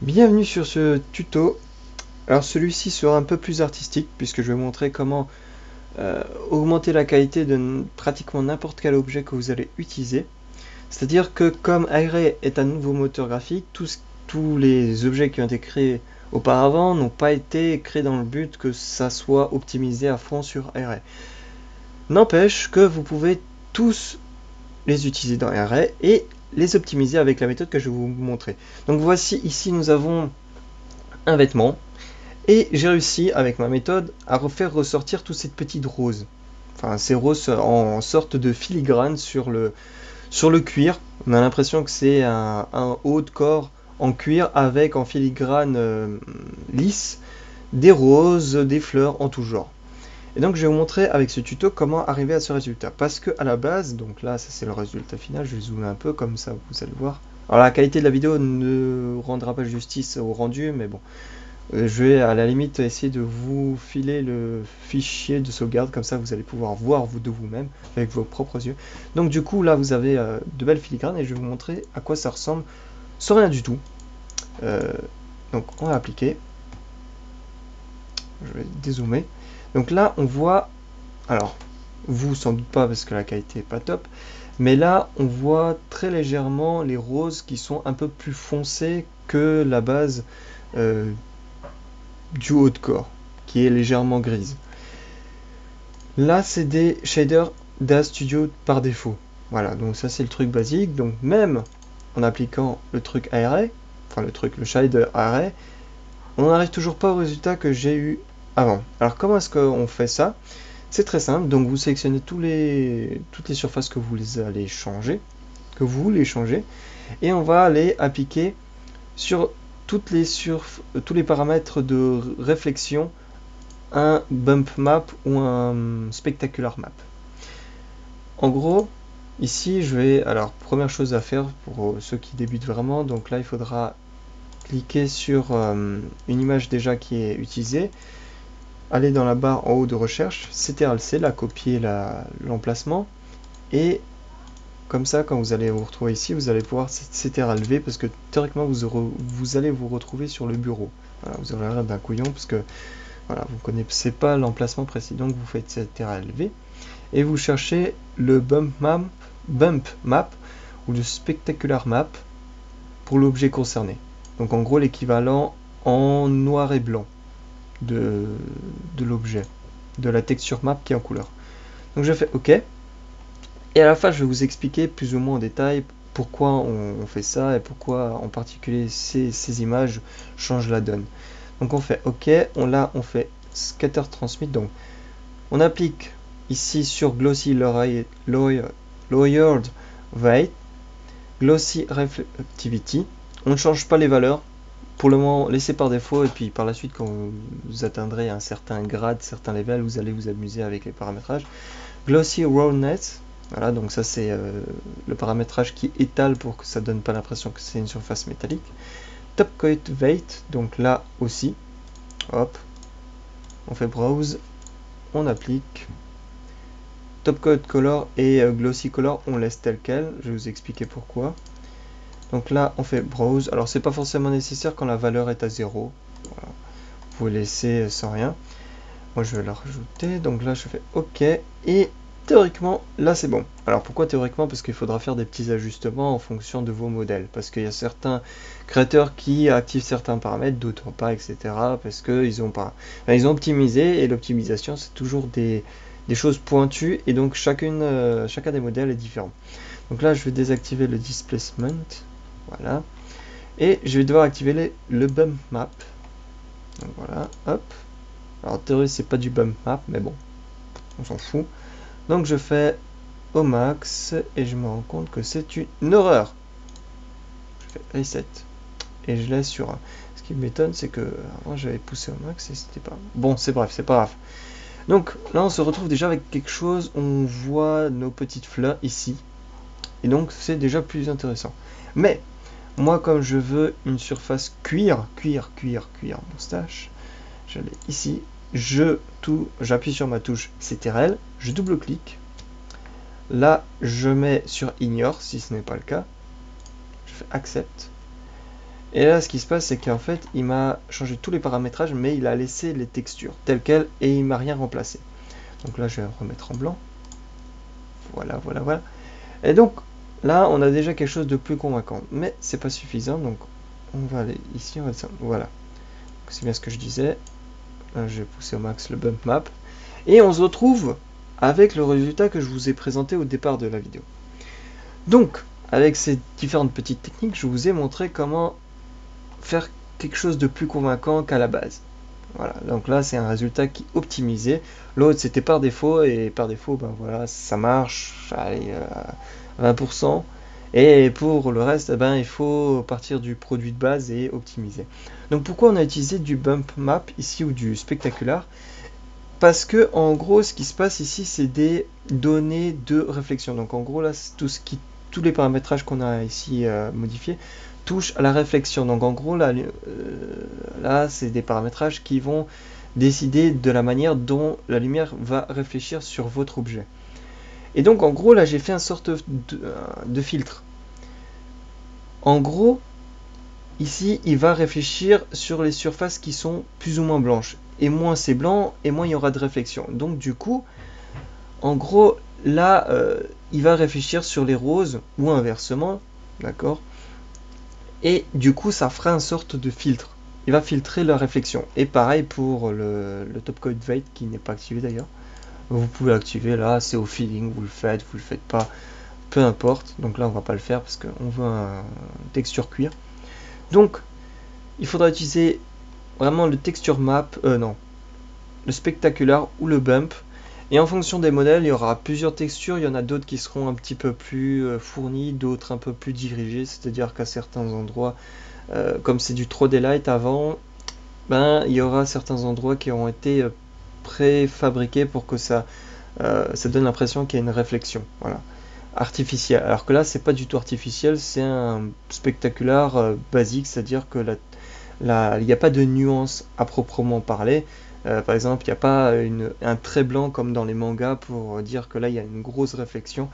Bienvenue sur ce tuto. Alors celui-ci sera un peu plus artistique puisque je vais montrer comment augmenter la qualité de pratiquement n'importe quel objet que vous allez utiliser. C'est-à-dire que comme Array est un nouveau moteur graphique, tous les objets qui ont été créés auparavant n'ont pas été créés dans le but que ça soit optimisé à fond sur Array. N'empêche que vous pouvez tous les utiliser dans Array et les optimiser avec la méthode que je vais vous montrer. Donc voici, ici nous avons un vêtement. Et j'ai réussi, avec ma méthode, à refaire ressortir toutes ces petites roses. Enfin, ces roses en sorte de filigrane sur le cuir. On a l'impression que c'est un haut de corps en cuir avec en filigrane lisse des roses, des fleurs en tout genre. Et donc je vais vous montrer avec ce tuto comment arriver à ce résultat. Parce que à la base, donc là ça c'est le résultat final, je vais zoomer un peu comme ça vous allez voir. Alors la qualité de la vidéo ne rendra pas justice au rendu, mais bon. Je vais à la limite essayer de vous filer le fichier de sauvegarde, comme ça vous allez pouvoir voir de vous-même avec vos propres yeux. Donc du coup là vous avez de belles filigranes et je vais vous montrer à quoi ça ressemble sans rien du tout. Donc on va appliquer. Je vais dézoomer. Donc là on voit, alors vous sans doute pas parce que la qualité est pas top, mais là on voit très légèrement les roses qui sont un peu plus foncées que la base du haut de corps, qui est légèrement grise. Là, c'est des shaders d'AStudio par défaut. Voilà, donc ça c'est le truc basique. Donc même en appliquant le truc Array, enfin le shader Array, on n'arrive toujours pas au résultat que j'ai eu avant. Alors comment est-ce qu'on fait ça? C'est très simple. Donc vous sélectionnez toutes les surfaces que vous allez changer, et on va aller appliquer sur tous les paramètres de réflexion un bump map ou un spectacular map. En gros, ici je vais, alors première chose à faire pour ceux qui débutent vraiment, donc là il faudra cliquer sur une image déjà qui est utilisée, aller dans la barre en haut de recherche, CTRL-C, la copier l'emplacement, et comme ça quand vous allez vous retrouver ici, vous allez pouvoir CTRL-V parce que théoriquement vous allez vous retrouver sur le bureau. Voilà, vous avez l'air d'un couillon parce que voilà, vous ne connaissez pas l'emplacement précis, donc vous faites CTRL-V et vous cherchez le bump map ou le spectacular map pour l'objet concerné. Donc en gros l'équivalent en noir et blanc de l'objet, de la texture map qui est en couleur. Donc je fais OK. Et à la fin je vais vous expliquer plus ou moins en détail pourquoi on fait ça et pourquoi en particulier ces images changent la donne. Donc on fait OK, on fait scatter transmit, donc on applique ici sur Glossy Lowered Weight, Glossy Reflectivity, on ne change pas les valeurs, pour le moment laissez par défaut, et puis par la suite quand vous atteindrez un certain grade, certains levels, vous allez vous amuser avec les paramétrages. Glossy Roundness, voilà, donc ça c'est le paramétrage qui étale pour que ça donne pas l'impression que c'est une surface métallique. Top Coat Weight, donc là aussi, hop, on fait browse, on applique. Top Coat Color et Glossy Color, on laisse tel quel, je vais vous expliquer pourquoi. Donc là, on fait browse, alors c'est pas forcément nécessaire quand la valeur est à 0, voilà. Vous pouvez laisser sans rien. Moi je vais la rajouter, donc là je fais OK, et théoriquement, là c'est bon. Alors pourquoi théoriquement? Parce qu'il faudra faire des petits ajustements en fonction de vos modèles. Parce qu'il y a certains créateurs qui activent certains paramètres, d'autres pas, etc. Parce qu'ils ont pas. Enfin, ils ont optimisé, et l'optimisation c'est toujours des choses pointues, et donc chacun des modèles est différent. Donc là je vais désactiver le displacement, voilà. Et je vais devoir activer le bump map. Donc voilà, hop. Alors en théorie c'est pas du bump map, mais bon, on s'en fout. Donc je fais au max et je me rends compte que c'est une horreur. Je fais reset et je laisse sur 1. Ce qui m'étonne, c'est que avant j'avais poussé au max et c'était pas bon. C'est bref, c'est pas grave. Donc là on se retrouve déjà avec quelque chose, on voit nos petites fleurs ici, et donc c'est déjà plus intéressant. Mais moi comme je veux une surface cuir moustache, j'allais ici, j'appuie sur ma touche CTRL, je double-clique. Là, je mets sur Ignore si ce n'est pas le cas. Je fais Accept. Et là, ce qui se passe, c'est qu'en fait, il m'a changé tous les paramétrages, mais il a laissé les textures telles quelles et il m'a rien remplacé. Donc là, je vais remettre en blanc. Voilà, voilà, voilà. Et donc, là, on a déjà quelque chose de plus convaincant. Mais c'est pas suffisant, donc on va aller ici, on va descendre. Voilà. C'est bien ce que je disais. Là, je vais pousser au max le bump map. Et on se retrouve avec le résultat que je vous ai présenté au départ de la vidéo. Donc, avec ces différentes petites techniques, je vous ai montré comment faire quelque chose de plus convaincant qu'à la base. Voilà, donc là c'est un résultat qui est optimisé. L'autre c'était par défaut et par défaut ben voilà ça marche, allez, 20%. Et pour le reste ben, il faut partir du produit de base et optimiser. Donc pourquoi on a utilisé du bump map ici ou du spectacular? Parce que en gros ce qui se passe ici c'est des données de réflexion. Donc en gros là tous les paramétrages qu'on a ici modifiés touchent à la réflexion. Donc en gros là c'est des paramétrages qui vont décider de la manière dont la lumière va réfléchir sur votre objet. Et donc en gros là j'ai fait une sorte de filtre. En gros ici il va réfléchir sur les surfaces qui sont plus ou moins blanches. Et moins c'est blanc et moins il y aura de réflexion. Donc du coup en gros là il va réfléchir sur les roses ou inversement, d'accord. Et du coup ça fera une sorte de filtre. Il va filtrer la réflexion. Et pareil pour le top code weight qui n'est pas activé d'ailleurs. Vous pouvez l'activer là, c'est au feeling, vous le faites pas, peu importe. Donc là on va pas le faire parce qu'on veut un texture cuir. Donc il faudra utiliser vraiment le texture map, non, le spectacular ou le bump. Et en fonction des modèles, il y aura plusieurs textures. Il y en a d'autres qui seront un petit peu plus fournies, d'autres un peu plus dirigées. C'est-à-dire qu'à certains endroits, comme c'est du Throw Daylight avant, ben, il y aura certains endroits qui auront été préfabriqués pour que ça donne l'impression qu'il y a une réflexion. Voilà. Artificielle. Alors que là, c'est pas du tout artificiel, c'est un spectaculaire basique, c'est-à-dire que il n'y a pas de nuance à proprement parler. Par exemple, il n'y a pas un trait blanc comme dans les mangas pour dire que là il y a une grosse réflexion,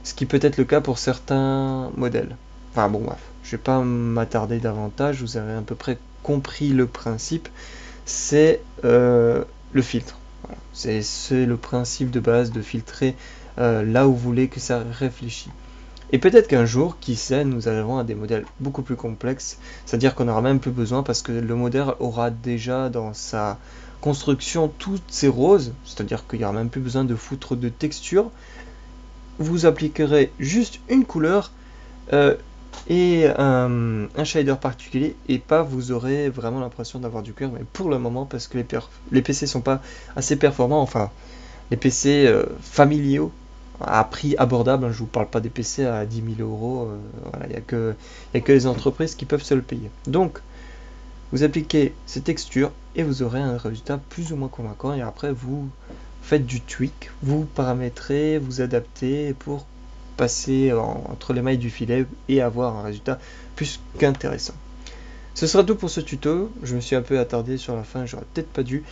ce qui peut être le cas pour certains modèles. Enfin bon, bref, je vais pas m'attarder davantage, vous avez à peu près compris le principe. C'est le filtre. Voilà. C'est le principe de base de filtrer là où vous voulez que ça réfléchisse. Et peut-être qu'un jour, qui sait, nous arriverons à des modèles beaucoup plus complexes, c'est-à-dire qu'on n'aura même plus besoin parce que le modèle aura déjà dans sa construction toutes ces roses, c'est-à-dire qu'il n'y aura même plus besoin de foutre de texture. Vous appliquerez juste une couleur et un shader particulier et pas vous aurez vraiment l'impression d'avoir du cuir, mais pour le moment parce que les PC sont pas assez performants, enfin les PC familiaux à prix abordable, hein, je vous parle pas des PC à 10 000 euros, voilà, il n'y a que les entreprises qui peuvent se le payer. Donc, vous appliquez ces textures et vous aurez un résultat plus ou moins convaincant et après vous faites du tweak, vous paramétrez, vous adaptez pour passer entre les mailles du filet et avoir un résultat plus qu'intéressant. Ce sera tout pour ce tuto, je me suis un peu attardé sur la fin, j'aurais peut-être pas dû.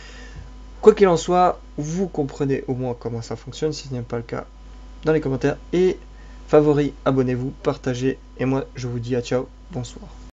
Quoi qu'il en soit, vous comprenez au moins comment ça fonctionne, si ce n'est pas le cas, dans les commentaires. Et favoris, abonnez-vous, partagez. Et moi, je vous dis à ciao, bonsoir.